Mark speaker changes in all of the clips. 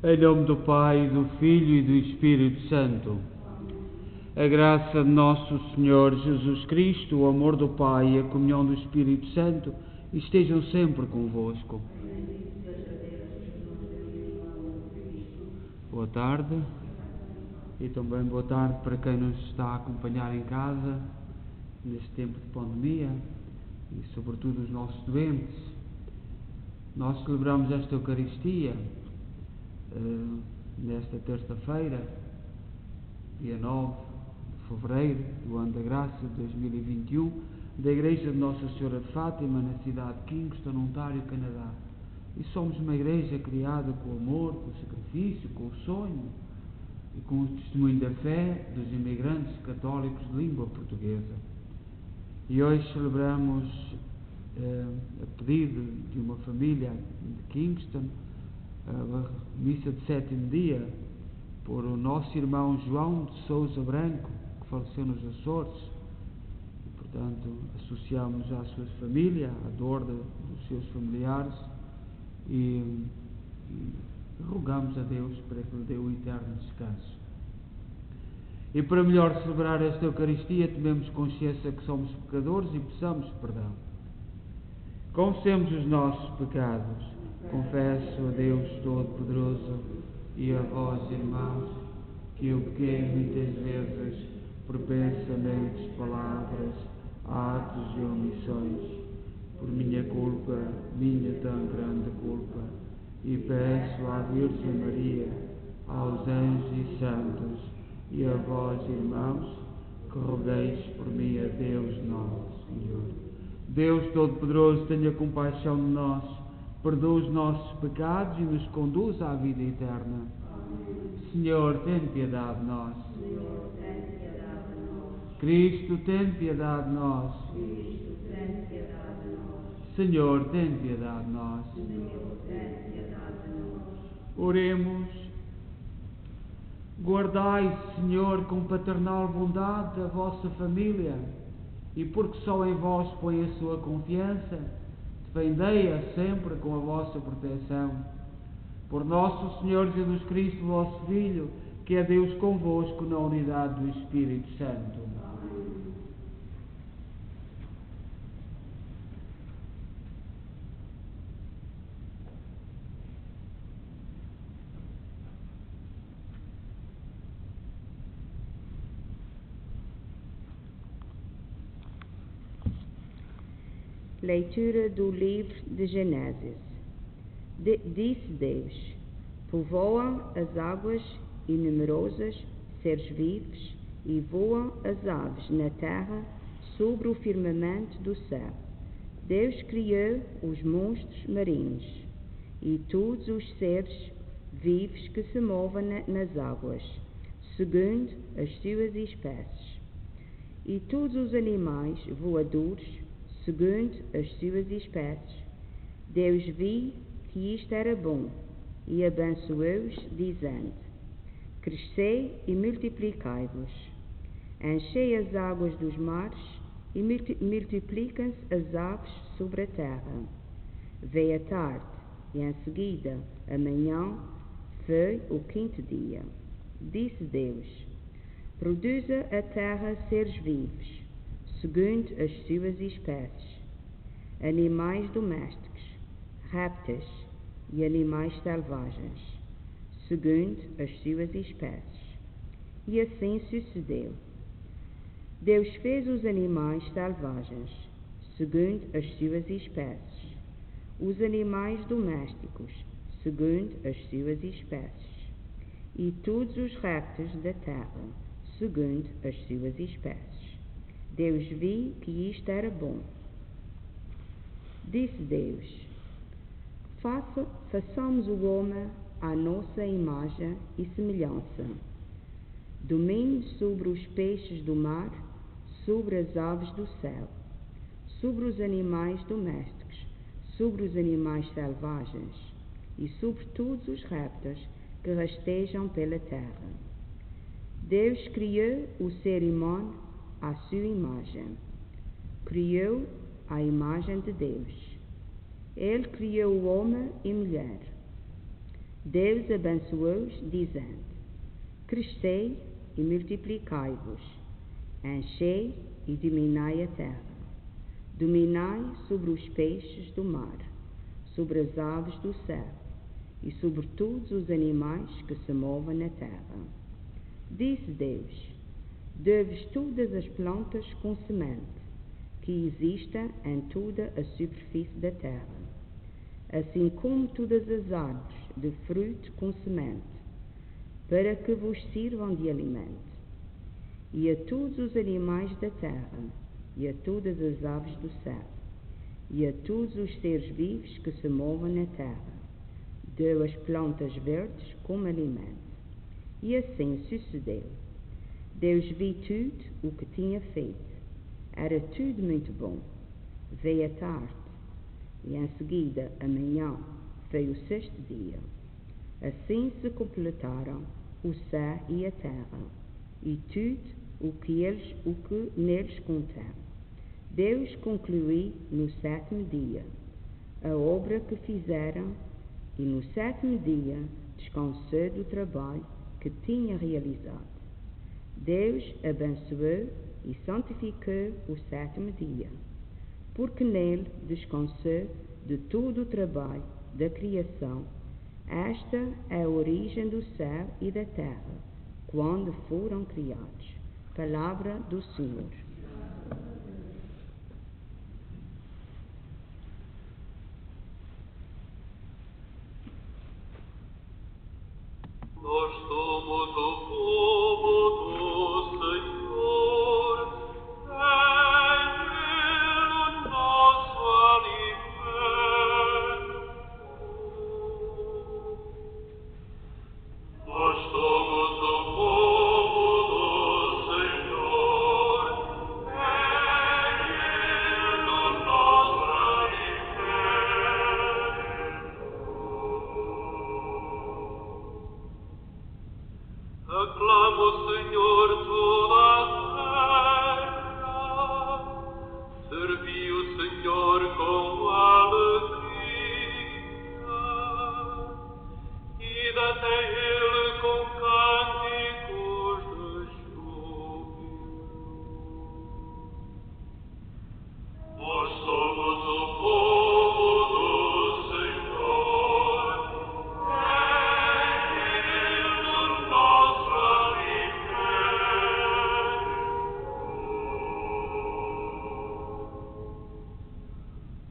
Speaker 1: Em nome do Pai, do Filho e do Espírito Santo. A graça de nosso Senhor Jesus Cristo, o amor do Pai e a comunhão do Espírito Santo estejam sempre convosco. Boa tarde e também boa tarde para quem nos está a acompanhar em casa neste tempo de pandemia e sobretudo os nossos doentes. Nós celebramos esta Eucaristia nesta terça-feira, dia 9 de fevereiro do ano da graça de 2021, da Igreja de Nossa Senhora de Fátima, na cidade de Kingston, Ontário, Canadá. E somos uma igreja criada com o amor, com o sacrifício, com o sonho e com o testemunho da fé dos imigrantes católicos de língua portuguesa. E hoje celebramos, a pedido de uma família de Kingston, a missa de sétimo dia, por o nosso irmão João de Sousa Branco, que faleceu nos Açores. E, portanto, associamos à sua família, à dor dos seus familiares e rogamos a Deus para que lhe dê o eterno descanso. E para melhor celebrar esta Eucaristia, tomemos consciência que somos pecadores e peçamos perdão. Confessemos os nossos pecados. Confesso a Deus Todo-Poderoso e a vós, irmãos, que eu pequei muitas vezes por pensamentos, palavras, atos e omissões, por minha culpa, minha tão grande culpa, e peço à Virgem Maria, aos anjos e santos, e a vós, irmãos, que rogueis por mim a Deus nosso Senhor. Deus Todo-Poderoso, tenha compaixão de nós, perdoa os nossos pecados e nos conduz à vida eterna. Senhor, tem piedade de nós. Cristo, tem piedade de nós. Senhor, tem piedade de nós. Oremos. Guardai, Senhor, com paternal bondade a vossa família, e porque só em vós põe a sua confiança, defendei-a sempre com a vossa proteção. Por nosso Senhor Jesus Cristo, vosso Filho, que é Deus convosco na unidade do Espírito Santo.
Speaker 2: Leitura do livro de Gênesis. Disse Deus: povoam as águas e numerosas seres vivos, e voam as aves na terra sobre o firmamento do céu. Deus criou os monstros marinhos e todos os seres vivos que se movem nas águas, segundo as suas espécies, e todos os animais voadores, segundo as suas espécies. Deus viu que isto era bom, e abençoou-os, dizendo: crescei e multiplicai-vos, enchei as águas dos mares, e multiplicam-se as aves sobre a terra. Veio a tarde, e em seguida a manhã, foi o quinto dia. Disse Deus: produza a terra seres vivos, segundo as suas espécies, animais domésticos, répteis e animais selvagens, segundo as suas espécies. E assim sucedeu. Deus fez os animais selvagens, segundo as suas espécies, os animais domésticos, segundo as suas espécies, e todos os répteis da terra, segundo as suas espécies. Deus viu que isto era bom. Disse Deus: façamos o homem à nossa imagem e semelhança. Domine sobre os peixes do mar, sobre as aves do céu, sobre os animais domésticos, sobre os animais selvagens e sobre todos os répteis que rastejam pela terra. Deus criou o ser humano à sua imagem. Criou a imagem de Deus. Ele criou o homem e mulher. Deus abençoou-os, dizendo: Crescei e multiplicai-vos, enchei e dominai a terra. Dominai sobre os peixes do mar, sobre as aves do céu e sobre todos os animais que se movem na terra. Disse Deus: dou-vos todas as plantas com semente que existem em toda a superfície da terra, assim como todas as árvores de fruto com semente, para que vos sirvam de alimento, e a todos os animais da terra, e a todas as aves do céu, e a todos os seres vivos que se movem na terra, deu as plantas verdes como alimento. E assim sucedeu. Deus viu tudo o que tinha feito. Era tudo muito bom. Veio a tarde, e em seguida a manhã veio o sexto dia. Assim se completaram o céu e a terra, e tudo o que neles contém. Deus concluiu no sétimo dia a obra que fizeram, e no sétimo dia descansou do trabalho que tinha realizado. Deus abençoou e santificou o sétimo dia, porque nele descansou de todo o trabalho da criação. Esta é a origem do céu e da terra, quando foram criados. Palavra do Senhor.
Speaker 3: Nós somos o povo do Senhor, em Ele o nosso alimento. Nós somos o povo do Senhor, em Ele o nosso alimento. Aclama o Senhor toda a terra, servi o Senhor com alegria, ide até Ele com cânticos de júbilo. Nós somos o povo do Senhor, em Ele o nosso alimento.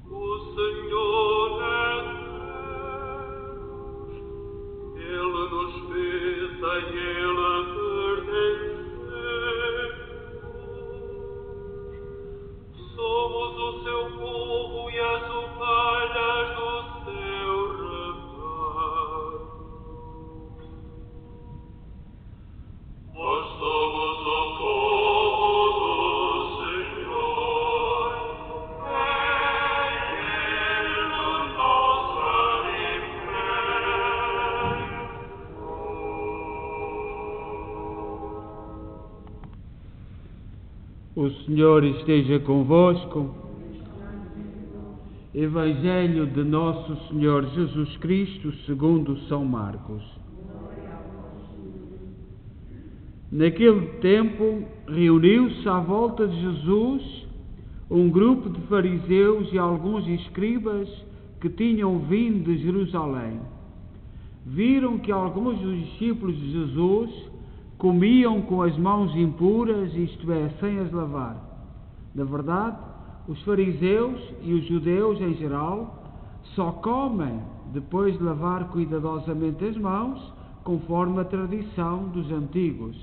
Speaker 3: O Senhor é Deus, Ele nos fez, a Ele pertencemos. Somos o seu povo e as ovelhas do seu rebanho. Nós somos o povo do Senhor, em Ele o nosso alimento.
Speaker 1: O Senhor esteja convosco. Evangelho de Nosso Senhor Jesus Cristo segundo São Marcos. Naquele tempo, reuniu-se à volta de Jesus um grupo de fariseus e alguns escribas que tinham vindo de Jerusalém. Viram que alguns dos discípulos de Jesus comiam com as mãos impuras, isto é, sem as lavar. Na verdade, os fariseus e os judeus em geral só comem depois de lavar cuidadosamente as mãos, conforme a tradição dos antigos.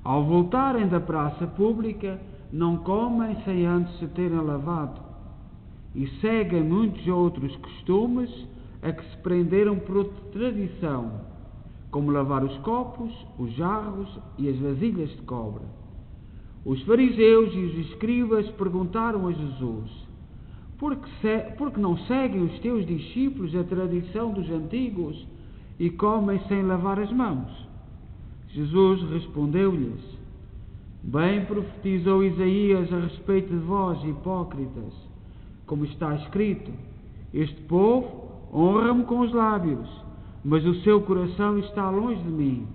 Speaker 1: Ao voltarem da praça pública, não comem sem antes se terem lavado, e seguem muitos outros costumes a que se prenderam por tradição, como lavar os copos, os jarros e as vasilhas de cobre. Os fariseus e os escribas perguntaram a Jesus: por que não seguem os teus discípulos a tradição dos antigos e comem sem lavar as mãos? Jesus respondeu-lhes: bem profetizou Isaías a respeito de vós, hipócritas, como está escrito: este povo honra-me com os lábios, mas o seu coração está longe de mim.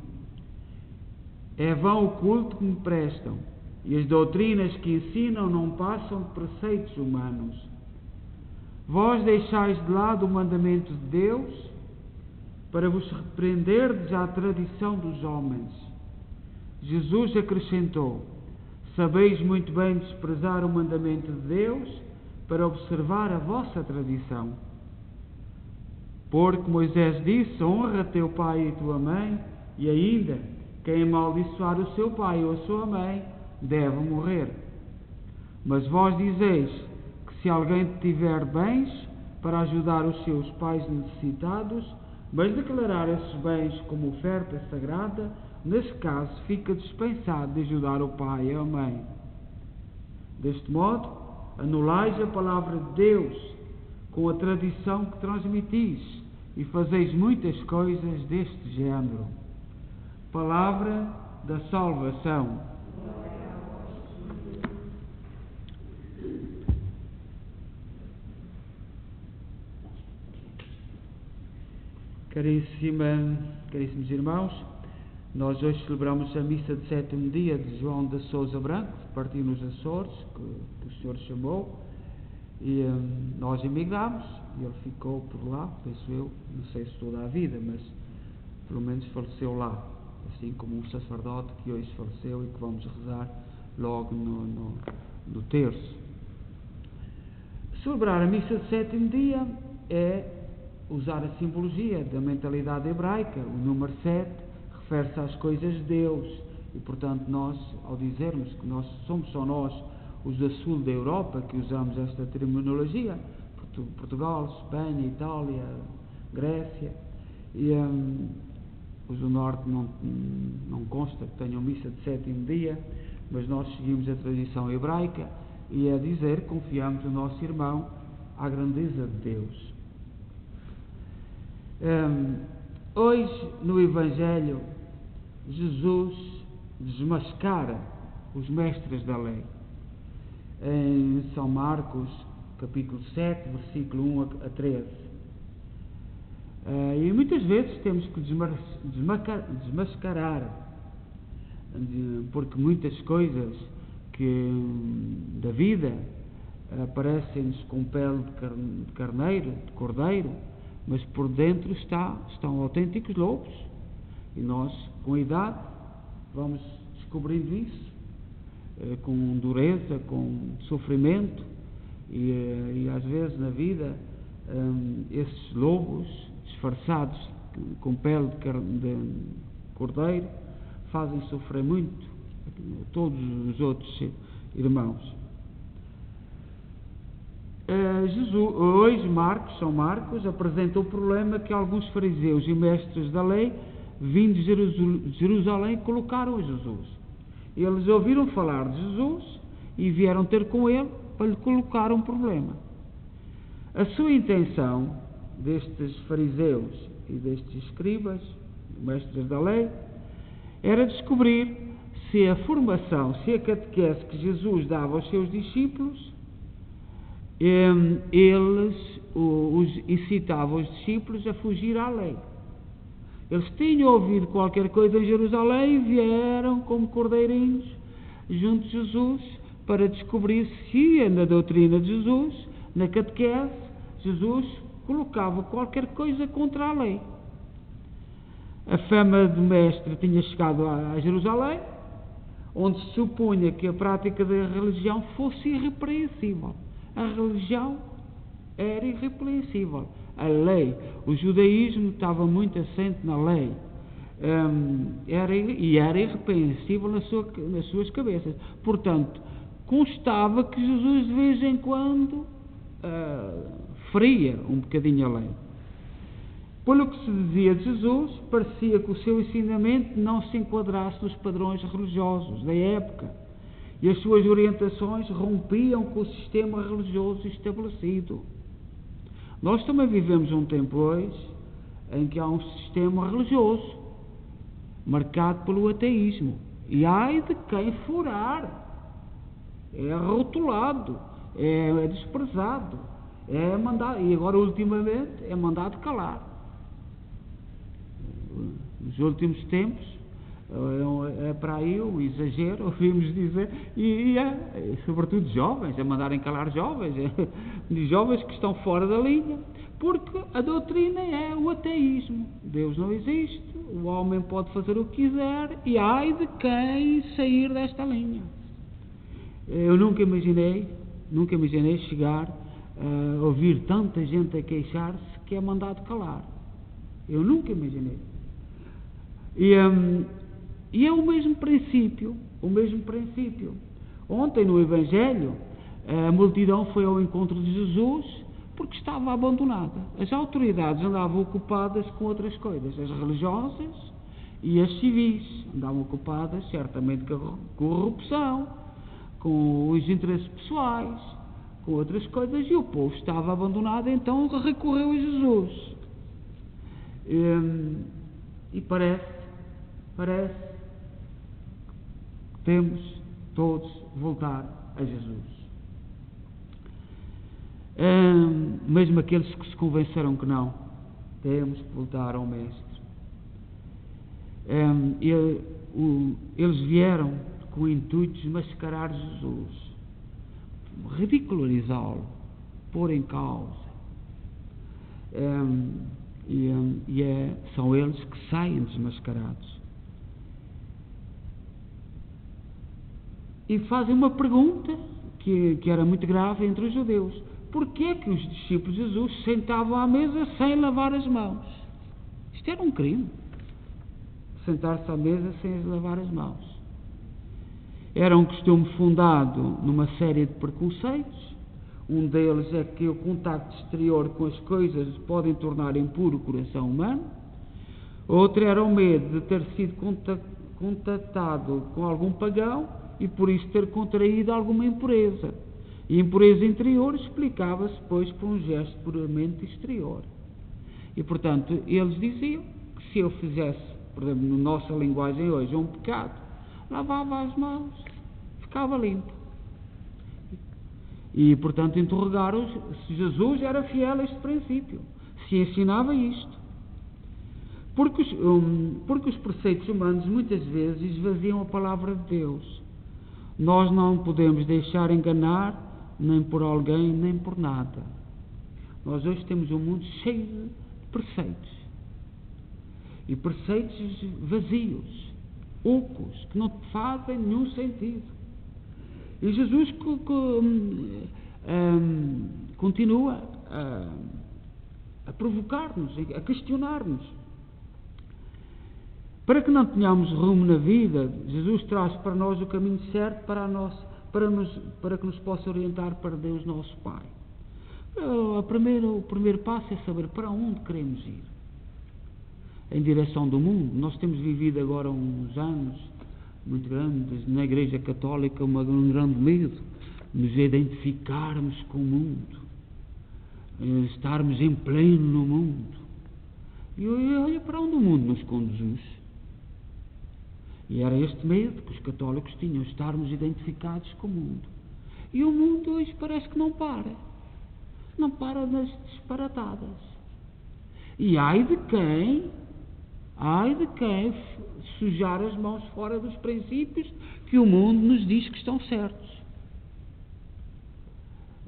Speaker 1: É vão o culto que me prestam, e as doutrinas que ensinam não passam de preceitos humanos. Vós deixais de lado o mandamento de Deus para vos repreenderdes à tradição dos homens. Jesus acrescentou: sabeis muito bem desprezar o mandamento de Deus para observar a vossa tradição. Porque Moisés disse: honra teu pai e tua mãe, e ainda, quem amaldiçoar o seu pai ou a sua mãe, deve morrer. Mas vós dizeis que se alguém tiver bens para ajudar os seus pais necessitados, mas declarar esses bens como oferta sagrada, nesse caso fica dispensado de ajudar o pai e a mãe. Deste modo, anulais a palavra de Deus com a tradição que transmitis e fazeis muitas coisas deste género. Palavra da salvação. Caríssimos irmãos, nós hoje celebramos a missa de 7º dia de João da Sousa Branco, que partiu nos Açores, que o Senhor chamou, e nós emigramos, e ele ficou por lá, penso eu, não sei se toda a vida, mas pelo menos faleceu lá, assim como um sacerdote que hoje faleceu e que vamos rezar logo no terço. Celebrar a missa de 7º dia é usar a simbologia da mentalidade hebraica. O número 7 refere-se às coisas de Deus e, portanto, nós, ao dizermos que nós somos só nós, os do sul da Europa, que usamos esta terminologia, Portugal, Espanha, Itália, Grécia, e os do norte não consta que tenham missa de 7º dia, mas nós seguimos a tradição hebraica e a dizer, confiamos no nosso irmão à grandeza de Deus. Hoje, no Evangelho, Jesus desmascara os mestres da lei. Em São Marcos, capítulo 7, versículo 1 a 13. E muitas vezes temos que desmascarar, porque muitas coisas da vida aparecem-nos com pele de carneiro, de cordeiro, mas por dentro estão autênticos lobos. E nós, com a idade, vamos descobrindo isso, com dureza, com sofrimento, e às vezes na vida esses lobos disfarçados com pele de cordeiro fazem sofrer muito todos os outros irmãos. Hoje São Marcos apresenta o problema que alguns fariseus e mestres da lei vindos de Jerusalém colocaram a Jesus. Eles ouviram falar de Jesus e vieram ter com ele para lhe colocar um problema. A sua intenção destes fariseus e destes escribas, mestres da lei, era descobrir se a formação, se a catequese que Jesus dava aos seus discípulos, eles incitavam os discípulos a fugir à lei. Eles tinham ouvido qualquer coisa em Jerusalém e vieram como cordeirinhos junto de Jesus para descobrir se na doutrina de Jesus, na catequese, Jesus colocava qualquer coisa contra a lei. A fama de mestre tinha chegado a Jerusalém, onde se supunha que a prática da religião fosse irrepreensível. A religião era irrepreensível. A lei, o judaísmo estava muito assente na lei, era irrepreensível nas suas cabeças. Portanto, constava que Jesus de vez em quando feria um bocadinho a lei. Pelo que se dizia de Jesus, parecia que o seu ensinamento não se enquadrasse nos padrões religiosos da época, e as suas orientações rompiam com o sistema religioso estabelecido. Nós também vivemos um tempo hoje em que há um sistema religioso marcado pelo ateísmo, e ai de quem furar, é rotulado, é desprezado, é mandado, e agora ultimamente é mandado calar. Nos últimos tempos é para aí um exagero, ouvimos dizer, e sobretudo jovens, a mandarem calar jovens, jovens que estão fora da linha, porque a doutrina é o ateísmo. Deus não existe, o homem pode fazer o que quiser, e ai de quem sair desta linha. Eu nunca imaginei chegar a ouvir tanta gente a queixar-se que é mandado calar. Eu nunca imaginei. E é o mesmo princípio. Ontem no Evangelho, a multidão foi ao encontro de Jesus porque estava abandonada. As autoridades andavam ocupadas com outras coisas, as religiosas e as civis. Andavam ocupadas certamente com a corrupção, com os interesses pessoais, com outras coisas, e o povo estava abandonado, então recorreu a Jesus. E parece que temos todos voltar a Jesus. Mesmo aqueles que se convenceram que não, temos que voltar ao Mestre. Eles vieram com o intuito de mascarar Jesus, ridicularizá-lo, pôr em causa. São eles que saem desmascarados. E fazem uma pergunta que era muito grave entre os judeus. Porquê é que os discípulos de Jesus se sentavam à mesa sem lavar as mãos? Isto era um crime. Sentar-se à mesa sem lavar as mãos. Era um costume fundado numa série de preconceitos. Um deles é que o contacto exterior com as coisas podem tornar impuro o coração humano. Outro era o medo de ter sido contatado com algum pagão e por isso ter contraído alguma impureza. E impureza interior explicava-se, pois, por um gesto puramente exterior. E, portanto, eles diziam que se eu fizesse, por exemplo, na nossa linguagem hoje, um pecado, lavava as mãos, ficava limpo. E, portanto, interrogaram se Jesus era fiel a este princípio, se ensinava isto. Porque os preceitos humanos muitas vezes esvaziam a palavra de Deus. Nós não podemos deixar enganar nem por alguém, nem por nada. Nós hoje temos um mundo cheio de preceitos. E preceitos vazios, ocos, que não fazem nenhum sentido. E Jesus continua a provocar-nos, a questionar-nos. Para que não tenhamos rumo na vida, Jesus traz para nós o caminho certo para que nos possa orientar para Deus nosso Pai. O primeiro passo é saber para onde queremos ir. Em direção do mundo. Nós temos vivido agora uns anos muito grandes na Igreja Católica um grande medo de nos identificarmos com o mundo, estarmos em pleno no mundo. E olha para onde o mundo nos conduz. E era este medo que os católicos tinham, estarmos identificados com o mundo. E o mundo hoje parece que não para. Não para nas disparatadas. E ai de quem sujar as mãos fora dos princípios que o mundo nos diz que estão certos.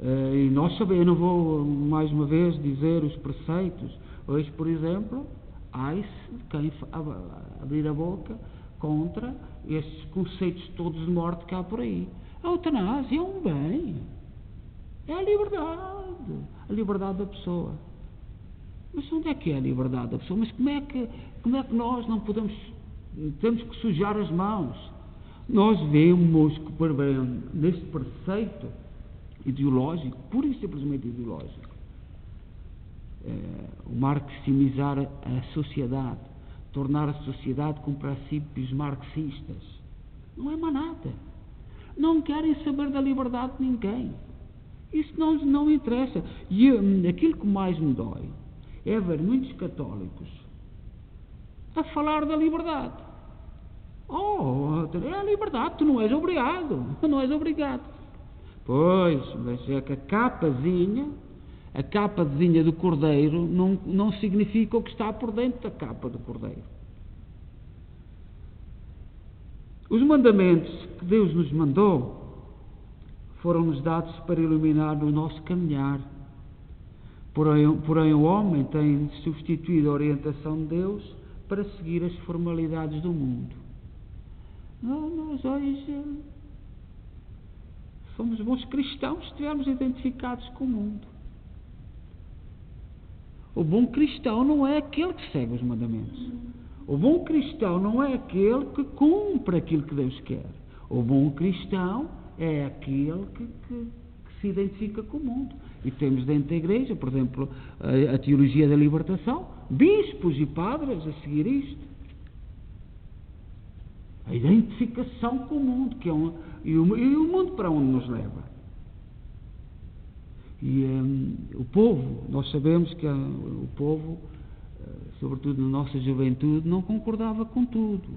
Speaker 1: E nós sabemos, eu não vou mais uma vez dizer os preceitos. Hoje, por exemplo, ai-se de quem abrir a boca contra estes conceitos todos de morte que há por aí. A eutanásia é um bem. É a liberdade da pessoa. Mas onde é que é a liberdade da pessoa? Mas como é que nós não podemos, temos que sujar as mãos? Nós vemos que neste preceito ideológico, pura e simplesmente ideológico, o marximizar a sociedade, tornar a sociedade com princípios marxistas. Não é mais nada. Não querem saber da liberdade de ninguém. Isso não interessa. E aquilo que mais me dói é ver muitos católicos a falar da liberdade. É a liberdade, tu não és obrigado. Pois, mas é que a capazinha A capazinha do cordeiro não significa o que está por dentro da capa do cordeiro. Os mandamentos que Deus nos mandou foram-nos dados para iluminar o nosso caminhar. Porém, o homem tem substituído a orientação de Deus para seguir as formalidades do mundo. Nós hoje somos bons cristãos se estivermos identificados com o mundo. O bom cristão não é aquele que segue os mandamentos. O bom cristão não é aquele que cumpre aquilo que Deus quer. O bom cristão é aquele que se identifica com o mundo. E temos dentro da igreja, por exemplo, a teologia da libertação, bispos e padres a seguir isto. A identificação com o mundo, e o mundo para onde nos leva. E o povo, nós sabemos que o povo, sobretudo na nossa juventude, não concordava com tudo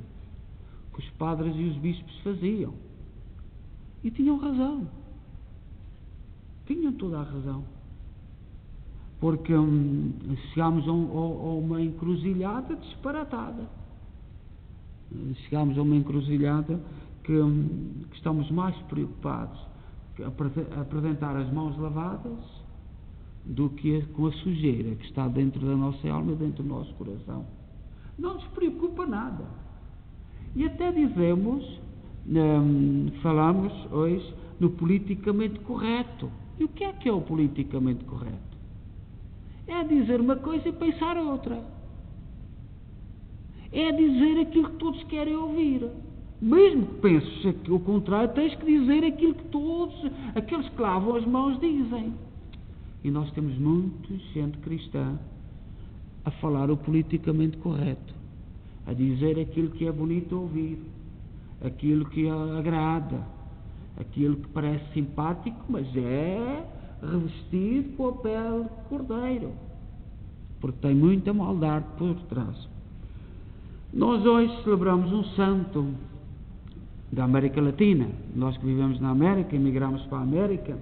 Speaker 1: que os padres e os bispos faziam. E tinham razão. Tinham toda a razão. Porque chegámos a uma encruzilhada disparatada. Chegámos a uma encruzilhada que estamos mais preocupados a apresentar as mãos lavadas do que com a sujeira que está dentro da nossa alma e dentro do nosso coração. Não nos preocupa nada. E até falamos hoje no politicamente correto. E o que é o politicamente correto? É dizer uma coisa e pensar outra. É dizer aquilo que todos querem ouvir. Mesmo que penses o contrário, tens que dizer aquilo que todos, aqueles que lavam as mãos, dizem. E nós temos muita gente cristã a falar o politicamente correto, a dizer aquilo que é bonito ouvir, aquilo que agrada, aquilo que parece simpático, mas é revestido com a pele de cordeiro, porque tem muita maldade por trás. Nós hoje celebramos um santo da América Latina. Nós que vivemos na América, emigramos para a América,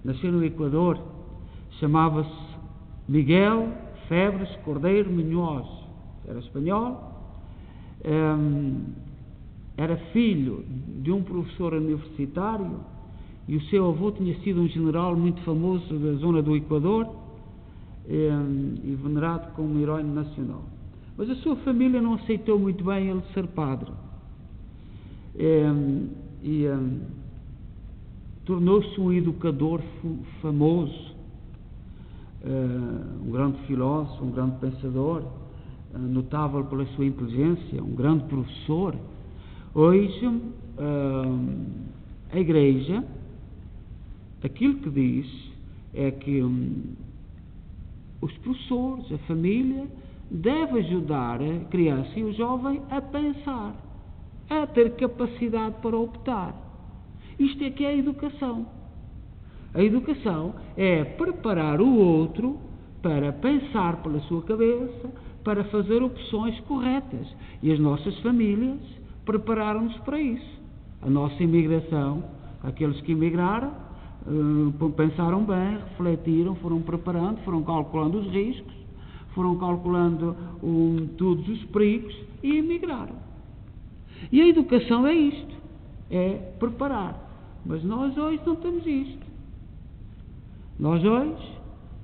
Speaker 1: nasceu no Equador, chamava-se Miguel Febres Cordeiro Munhoz, era espanhol, era filho de um professor universitário e o seu avô tinha sido um general muito famoso da zona do Equador e venerado como herói nacional. Mas a sua família não aceitou muito bem ele ser padre. Tornou-se um educador famoso, um grande filósofo, um grande pensador, notável pela sua inteligência, um grande professor. Hoje, a Igreja, aquilo que diz é que os professores, a família, deve ajudar a criança e o jovem a pensar, a ter capacidade para optar. Isto é que é a educação. A educação é preparar o outro para pensar pela sua cabeça, para fazer opções corretas. E as nossas famílias prepararam-nos para isso. A nossa imigração, aqueles que imigraram, pensaram bem, refletiram, foram preparando, foram calculando os riscos, foram calculando todos os perigos e emigraram. E a educação é isto, é preparar. Mas nós hoje não temos isto. Nós hoje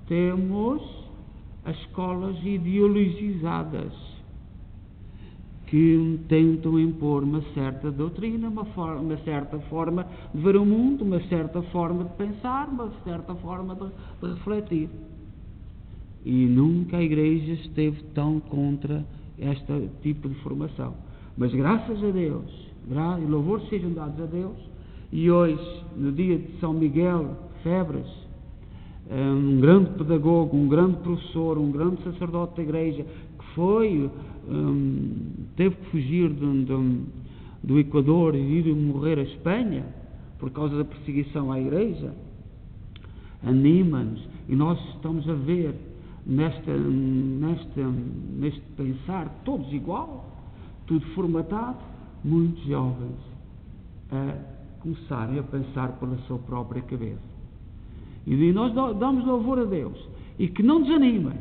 Speaker 1: temos as escolas ideologizadas que tentam impor uma certa doutrina, uma certa forma de ver o mundo, uma certa forma de pensar, uma certa forma de refletir. E nunca a Igreja esteve tão contra este tipo de formação. Mas graças a Deus, e louvores sejam dados a Deus, e hoje, no dia de São Miguel Febres, um grande pedagogo, um grande professor, um grande sacerdote da Igreja, que teve que fugir do Equador e ir morrer a Espanha por causa da perseguição à Igreja, anima-nos, e nós estamos a ver neste pensar, todos igual, tudo formatado, muitos jovens a começarem a pensar pela sua própria cabeça. E nós damos louvor a Deus. E que não desanima,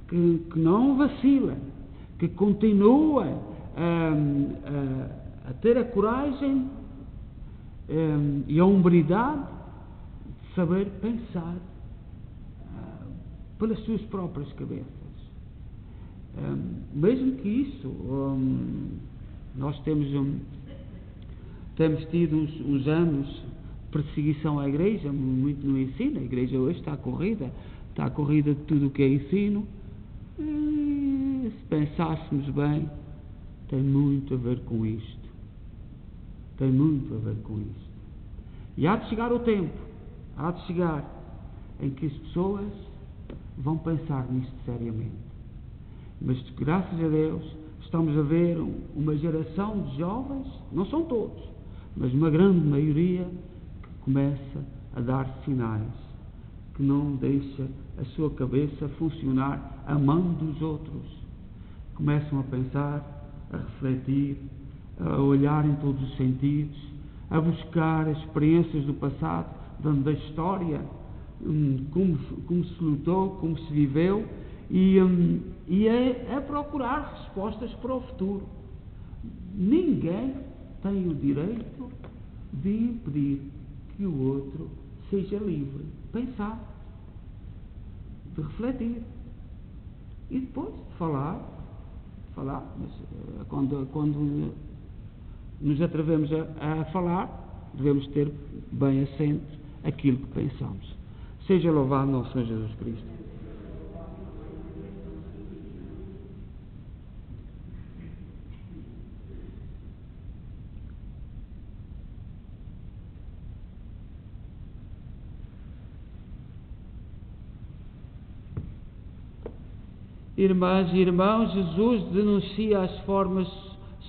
Speaker 1: que não vacila, que continua a ter a coragem e a hombridade de saber pensar pelas suas próprias cabeças. Mesmo que isso, nós temos tido uns anos de perseguição à igreja, muito no ensino. A igreja hoje está corrida de tudo o que é ensino. E, se pensássemos bem, tem muito a ver com isto. Tem muito a ver com isto. E há de chegar o tempo, em que as pessoas vão pensar nisto seriamente. Mas, graças a Deus, estamos a ver uma geração de jovens, não são todos, mas uma grande maioria, que começa a dar sinais, que não deixa a sua cabeça funcionar a mão dos outros. Começam a pensar, a refletir, a olhar em todos os sentidos, a buscar as experiências do passado, da história, como se lutou, como se viveu, e a procurar respostas para o futuro. Ninguém tem o direito de impedir que o outro seja livre de pensar, de refletir e depois de falar, mas quando nos atrevemos a falar, devemos ter bem assente aquilo que pensamos. Seja louvado nosso Senhor Jesus Cristo. Irmãs e irmãos, Jesus denuncia as formas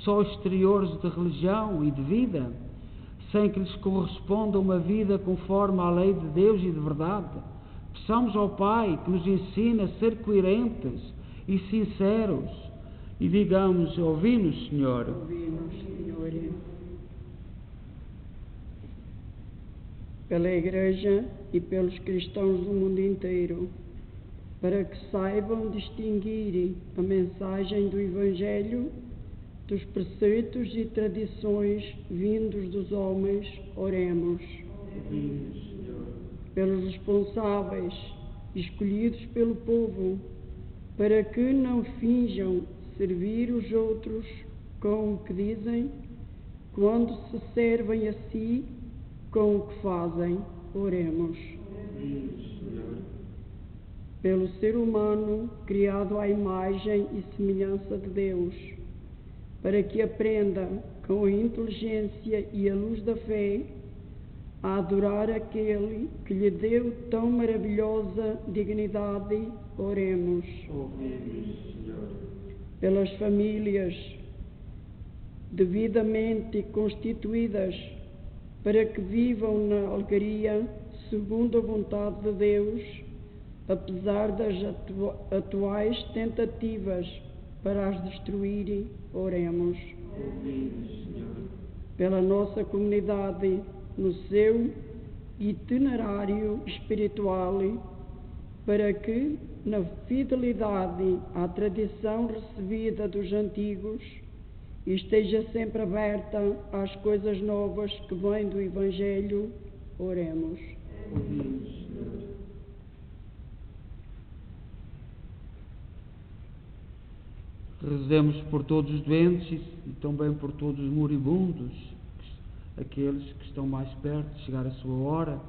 Speaker 1: só exteriores de religião e de vida, sem que lhes corresponda uma vida conforme à lei de Deus e de verdade. Peçamos ao Pai que nos ensine a ser coerentes e sinceros e digamos: ouvi-nos, Senhor.
Speaker 4: Ouvi-nos, Senhor. Pela Igreja e pelos cristãos do mundo inteiro, para que saibam distinguir a mensagem do Evangelho dos preceitos e tradições vindos dos homens, oremos. Pelos responsáveis escolhidos pelo povo, para que não finjam servir os outros com o que dizem, quando se servem a si com o que fazem, oremos. Pelo ser humano criado à imagem e semelhança de Deus, para que aprenda com a inteligência e a luz da fé a adorar aquele que lhe deu tão maravilhosa dignidade, oremos. Pelas famílias devidamente constituídas, para que vivam na alegria segundo a vontade de Deus, apesar das atuais tentativas para as destruírem, oremos. Pela nossa comunidade, no seu itinerário espiritual, para que, na fidelidade à tradição recebida dos antigos, esteja sempre aberta às coisas novas que vêm do Evangelho, oremos.
Speaker 1: Rezemos por todos os doentes e também por todos os moribundos, aqueles que estão mais perto de chegar a sua hora,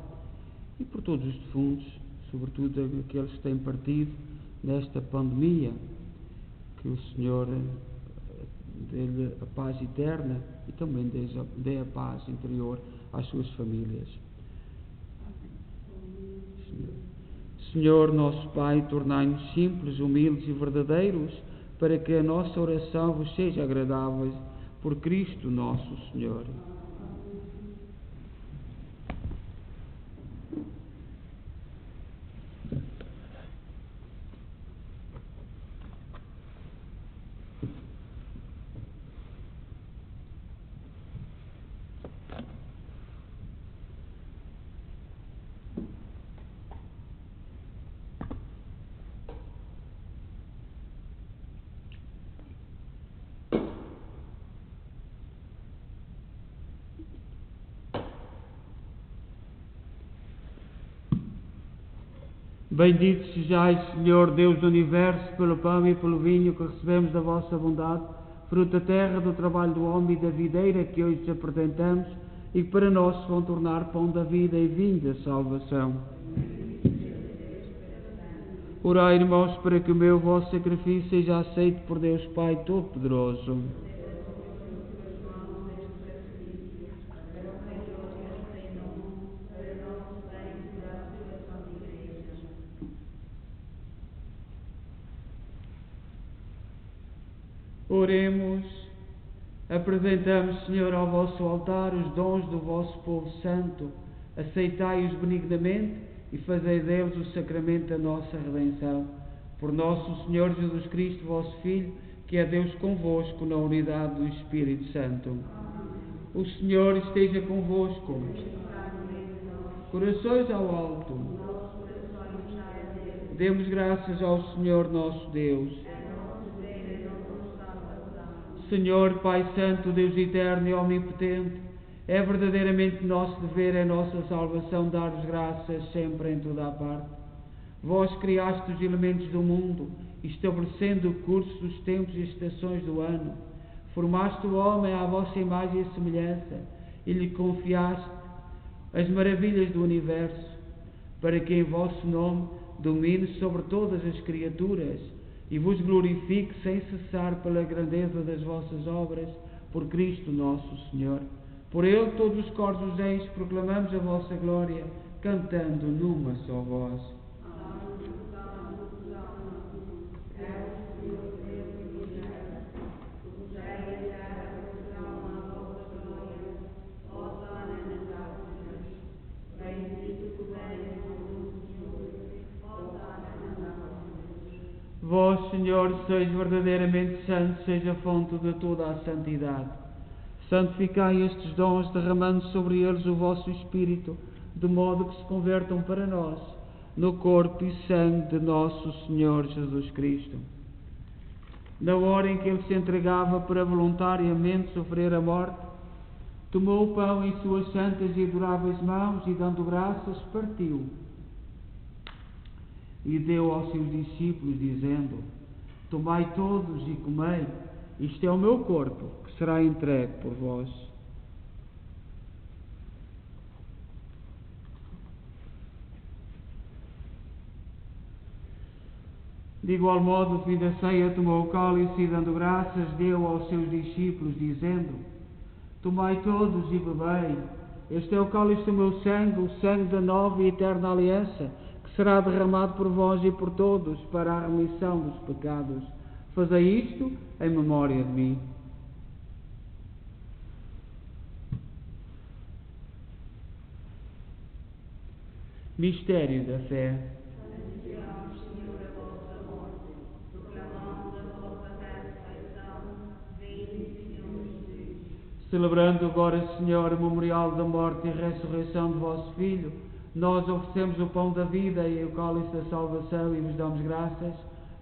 Speaker 1: e por todos os defuntos, sobretudo aqueles que têm partido nesta pandemia. Que o Senhor dê-lhe a paz eterna e também dê a paz interior às suas famílias. Senhor nosso Pai, tornai-nos simples, humildes e verdadeiros, para que a nossa oração vos seja agradável, por Cristo nosso Senhor. Bendito sejais, Senhor Deus do Universo, pelo pão e pelo vinho que recebemos da vossa bondade, fruto da terra, do trabalho do homem e da videira que hoje te apresentamos e que para nós se vão tornar pão da vida e vinho da salvação. Orai, irmãos, para que o meu vosso sacrifício seja aceito por Deus Pai Todo-Poderoso. Oremos. Apresentamos, Senhor, ao vosso altar os dons do vosso povo santo. Aceitai-os benignamente e fazei deles o sacramento da nossa redenção. Por nosso Senhor Jesus Cristo, vosso Filho, que é Deus convosco na unidade do Espírito Santo. O Senhor esteja convosco. Corações ao alto. Demos graças ao Senhor nosso Deus. Senhor, Pai Santo, Deus eterno e omnipotente, é verdadeiramente nosso dever, é nossa salvação dar-vos graças sempre em toda a parte. Vós criaste os elementos do mundo, estabelecendo o curso dos tempos e estações do ano. Formaste o homem à vossa imagem e semelhança e lhe confiaste as maravilhas do universo, para que em vosso nome domine sobre todas as criaturas e vos glorifique sem cessar pela grandeza das vossas obras, por Cristo nosso Senhor. Por Ele todos os coros dos anjos proclamamos a vossa glória, cantando numa só voz. Vós, Senhor, sois verdadeiramente santo, seja a fonte de toda a santidade. Santificai estes dons, derramando sobre eles o vosso Espírito, de modo que se convertam para nós, no corpo e sangue de nosso Senhor Jesus Cristo. Na hora em que Ele se entregava para voluntariamente sofrer a morte, tomou o pão em suas santas e adoráveis mãos e, dando graças, partiu. E deu aos seus discípulos, dizendo: Tomai todos e comei, isto é o meu corpo, que será entregue por vós. De igual modo, no fim da ceia, tomou o cálice e, dando graças, deu aos seus discípulos, dizendo: Tomai todos e bebei, este é o cálice do meu sangue, o sangue da nova e eterna aliança, será derramado por vós e por todos para a remissão dos pecados. Fazei isto em memória de mim. Mistério da fé. Celebrando agora, Senhor, o memorial da morte e ressurreição de vosso Filho, nós oferecemos o pão da vida e o cálice da salvação e vos damos graças,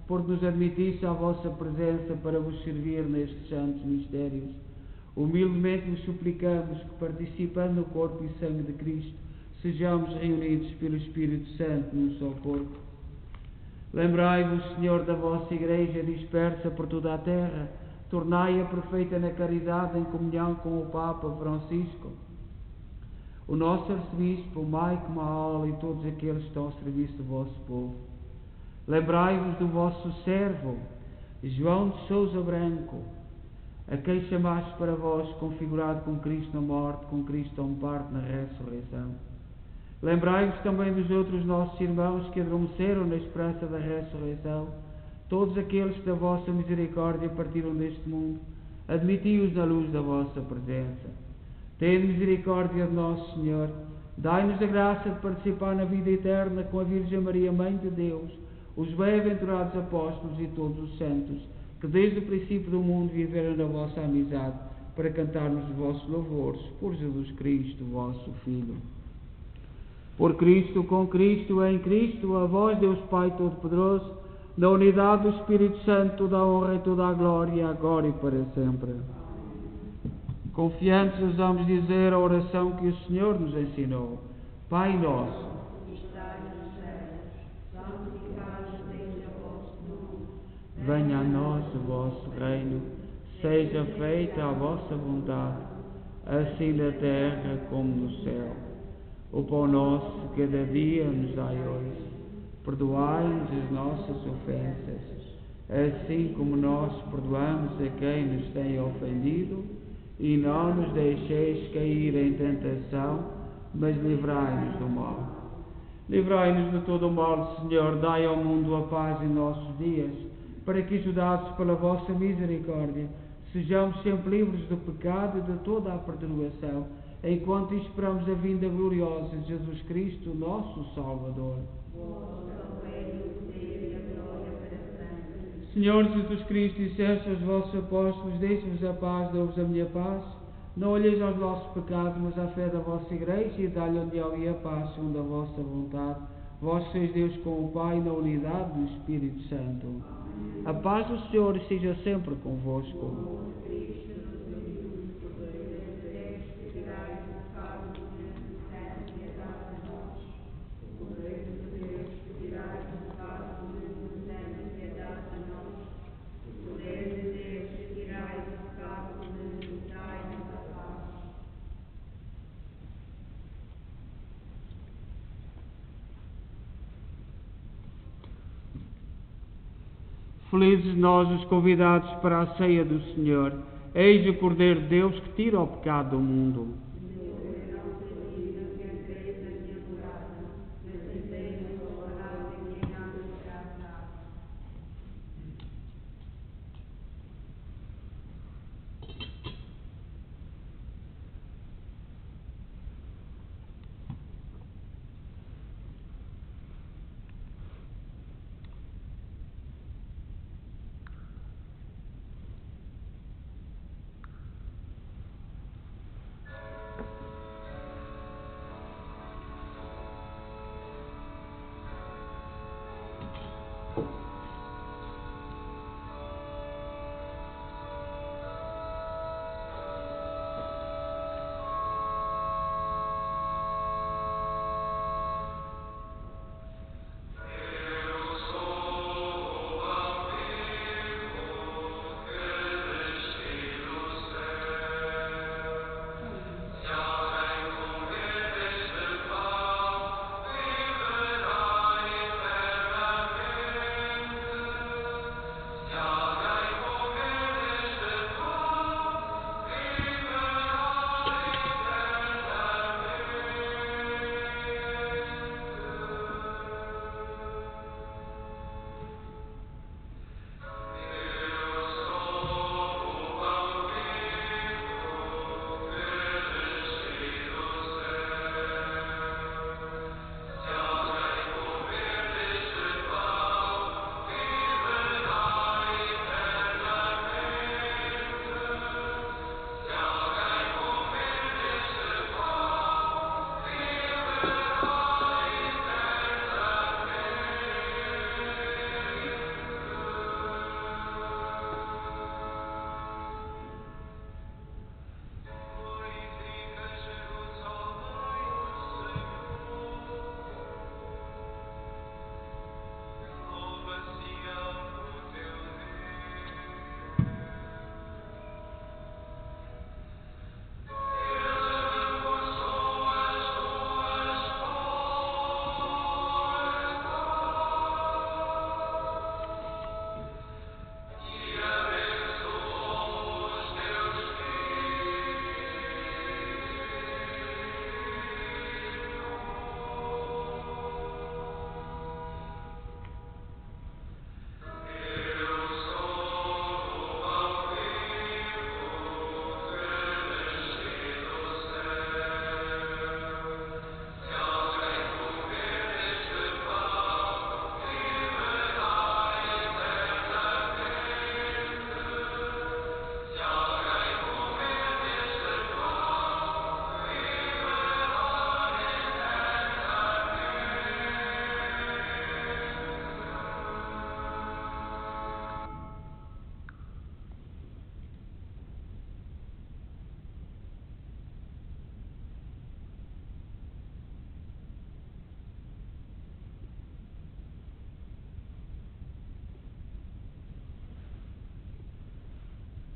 Speaker 1: porque nos admitisse à vossa presença para vos servir nestes santos mistérios. Humildemente vos suplicamos que, participando no corpo e sangue de Cristo, sejamos reunidos pelo Espírito Santo num só corpo. Lembrai-vos, Senhor, da vossa Igreja dispersa por toda a terra, tornai-a perfeita na caridade em comunhão com o Papa Francisco, o nosso arcebispo, Mike Mahal e todos aqueles que estão ao serviço do vosso povo. Lembrai-vos do vosso servo, João de Sousa Branco, a quem chamaste para vós, configurado com Cristo na morte, com Cristo em parte na ressurreição. Lembrai-vos também dos outros nossos irmãos que adormeceram na esperança da ressurreição, todos aqueles que da vossa misericórdia partiram deste mundo, admiti-os na luz da vossa presença. Tende misericórdia de nosso Senhor, dai-nos a graça de participar na vida eterna com a Virgem Maria, Mãe de Deus, os bem-aventurados apóstolos e todos os santos, que desde o princípio do mundo viveram na vossa amizade, para cantarmos os vossos louvores, por Jesus Cristo, vosso Filho. Por Cristo, com Cristo, em Cristo, a vós, Deus Pai Todo-Poderoso, na unidade do Espírito Santo, toda a honra e toda a glória, agora e para sempre. Confiantes, ousamos dizer a oração que o Senhor nos ensinou. Pai nosso,
Speaker 2: que estás nos céus,
Speaker 1: venha a nós o vosso reino, seja feita a vossa vontade, assim na terra como no céu. O pão nosso de cada dia nos dai hoje. Perdoai-nos as nossas ofensas, assim como nós perdoamos a quem nos tem ofendido, e não nos deixeis cair em tentação, mas livrai-nos do mal. Livrai-nos de todo o mal, Senhor, dai ao mundo a paz em nossos dias, para que, ajudados pela vossa misericórdia, sejamos sempre livres do pecado e de toda a perturbação, enquanto esperamos a vinda gloriosa de Jesus Cristo, nosso Salvador. Senhor Jesus Cristo, disseste aos vossos apóstolos: deixe-vos a paz, dou-vos a minha paz. Não olheis aos nossos pecados, mas à fé da vossa Igreja, e dá-lhe união e a paz, segundo a vossa vontade. Vós sois Deus com o Pai, na unidade do Espírito Santo. A paz do Senhor esteja sempre convosco. Felizes nós os convidados para a ceia do Senhor. Eis o Cordeiro de Deus que tira o pecado do mundo.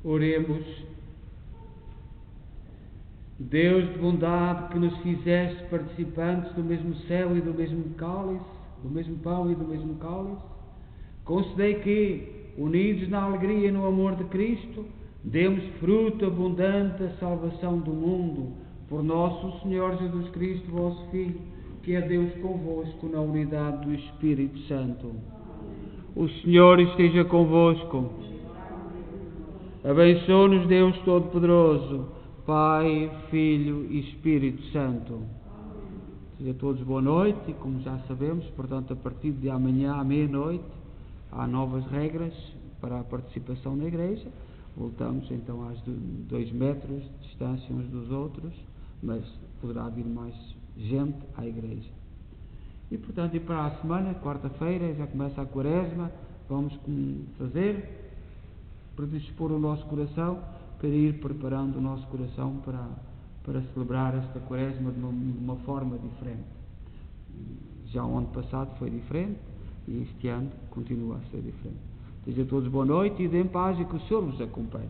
Speaker 1: Oremos. Deus de bondade, que nos fizeste participantes do mesmo céu e do mesmo cálice, do mesmo pão e do mesmo cálice, concedei que, unidos na alegria e no amor de Cristo, demos fruto abundante à salvação do mundo, por nosso Senhor Jesus Cristo, vosso Filho, que é Deus convosco na unidade do Espírito Santo. O Senhor esteja convosco. Abençoe-nos Deus Todo-Poderoso, Pai, Filho e Espírito Santo. Seja a todos boa noite, e como já sabemos, portanto, a partir de amanhã à meia-noite, há novas regras para a participação na igreja. Voltamos então às 2 metros de distância uns dos outros, mas poderá vir mais gente à igreja. E portanto, e para a semana, quarta-feira, já começa a quaresma, vamos fazer, predispor o nosso coração para ir preparando o nosso coração para celebrar esta quaresma de uma forma diferente. Já o ano passado foi diferente e este ano continua a ser diferente. Sejam todos boa noite e deem paz e que o Senhor vos acompanhe.